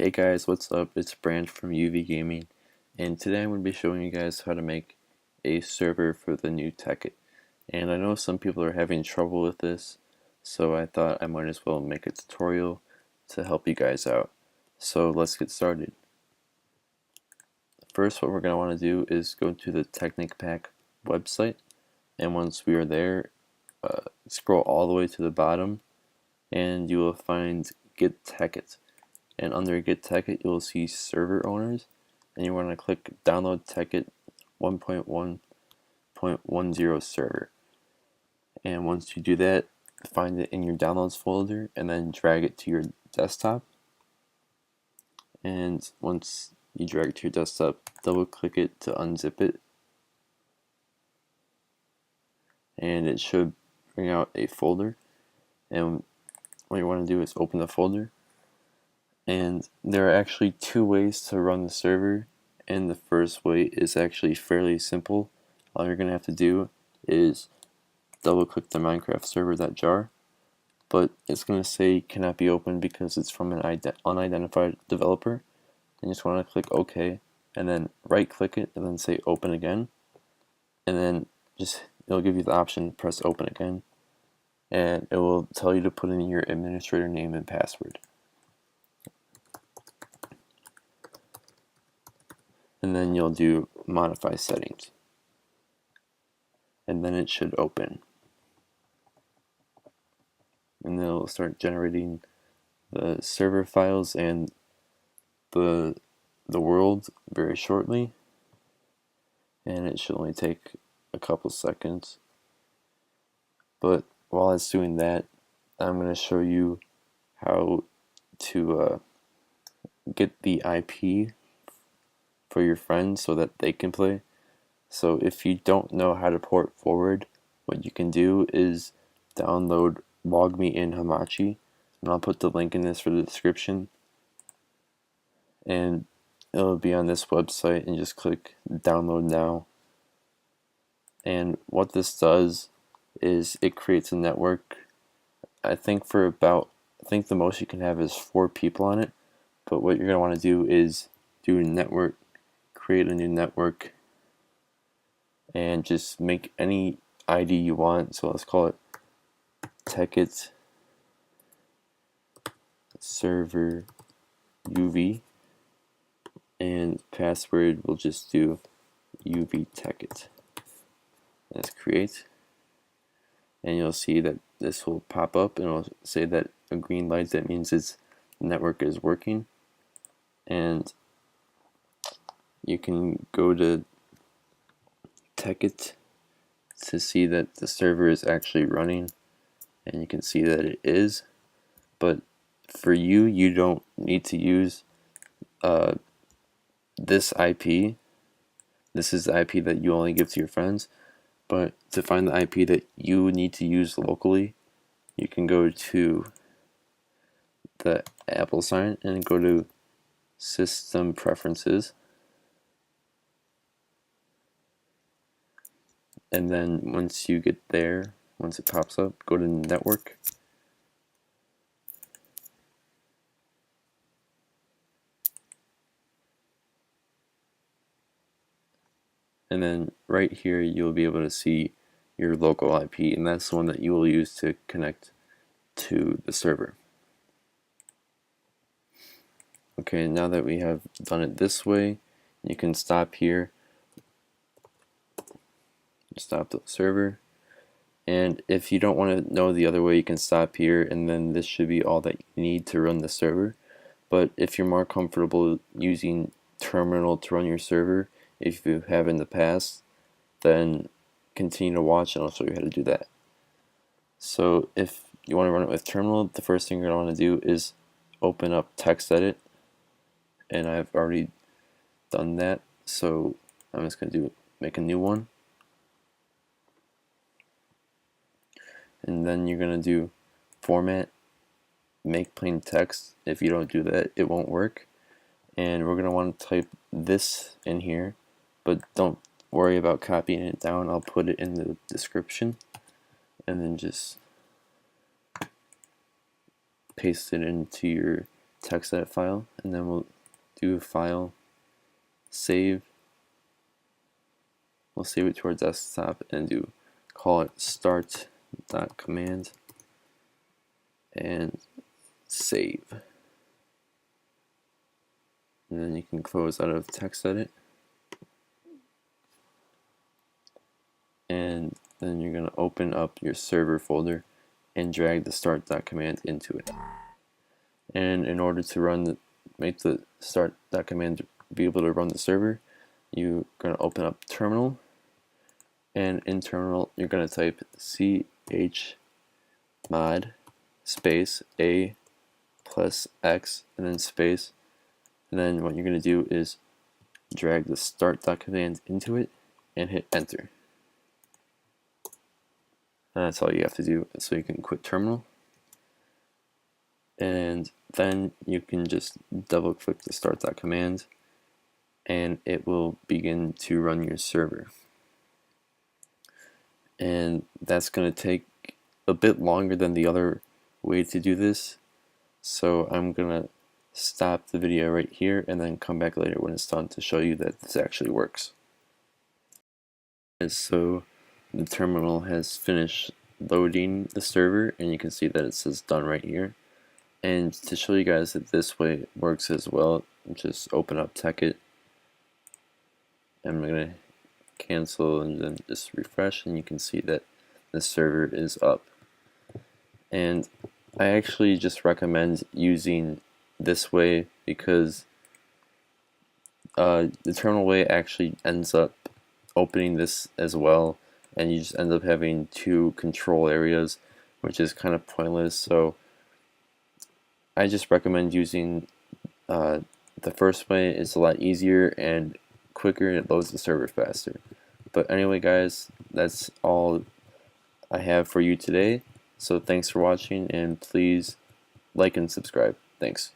Hey guys, what's up? It's Brand from UV Gaming, and today I'm going to be showing you guys how to make a server for the new Tekkit. And I know some people are having trouble with this, so I thought I might as well make a tutorial to help you guys out. So let's get started. First, what we're going to want to do is go to the Technic website, and once we are there, scroll all the way to the bottom, and you will find Get Tekkit. And under Get Tekkit, you'll see server owners, and you want to click download Tekkit 1.1.10 server. And once you do that, find it in your downloads folder and then drag it to your desktop. And once you drag it to your desktop, double click it to unzip it, and it should bring out a folder. And what you want to do is open the folder. And there are actually two ways to run the server, and the first way is actually fairly simple. All you're going to have to do is double click the Minecraft server.jar, but it's going to say cannot be opened because it's from an unidentified developer. And you just want to click OK, and then right click it and then say open again, and then it'll give you the option to press open again, and it will tell you to put in your administrator name and password. And then you'll do modify settings, and then it should open, and then it'll start generating the server files and the world very shortly, and it should only take a couple seconds. But while it's doing that, I'm going to show you how to get the IP for your friends so that they can play. So if you don't know how to port forward, what you can do is download Log Me In Hamachi, and I'll put the link in this for the description, and it'll be on this website, and just click download now. And what this does is it creates a network. I think the most you can have is 4 people on it, but what you're going to want to do is do a network, create a new network, and just make any ID you want. So let's call it Tekkit server UV, and password we'll just do UV Tekkit. Let's create, and you'll see that this will pop up and it'll say that a green light, that means the network is working. And you can go to Tekkit to see that the server is actually running, and you can see that it is. But for you don't need to use this IP. This is the IP that you only give to your friends. But to find the IP that you need to use locally, you can go to the Apple sign and go to System Preferences, and then once you get there, once it pops up, go to Network, and then right here you'll be able to see your local IP, and that's the one that you will use to connect to the server. Okay, now that we have done it this way, you can stop here, stop the server. And if you don't want to know the other way, you can stop here, and then this should be all that you need to run the server. But if you're more comfortable using terminal to run your server, if you have in the past, then continue to watch and I'll show you how to do that. So if you want to run it with terminal, the first thing you're going to want to do is open up TextEdit, and I've already done that, so I'm just going to make a new one. And then you're going to do format, make plain text. If you don't do that, it won't work. And we're going to want to type this in here, but don't worry about copying it down. I'll put it in the description, and then just paste it into your text edit file, and then we'll do file, save. We'll save it to our desktop and call it start.command and save. And then you can close out of text edit. And then you're going to open up your server folder and drag the start.command into it. And in order to make the start.command be able to run the server, you're going to open up terminal, and in terminal you're going to type chmod space a plus x and then space, and then what you're going to do is drag the start.command into it and hit enter. And that's all you have to do, so you can quit terminal, and then you can just double click the start.command and it will begin to run your server. And that's going to take a bit longer than the other way to do this, so I'm going to stop the video right here and then come back later when it's done to show you that this actually works. And so the terminal has finished loading the server, and you can see that it says done right here. And to show you guys that this way works as well, just open up Tekkit. I'm going to cancel and then just refresh, and you can see that the server is up. And I actually just recommend using this way because the terminal way actually ends up opening this as well, and you just end up having two control areas, which is kind of pointless. So I just recommend using the first way. It's a lot easier and quicker, and it loads the server faster. But anyway guys, that's all I have for you today. So thanks for watching, and please like and subscribe. Thanks.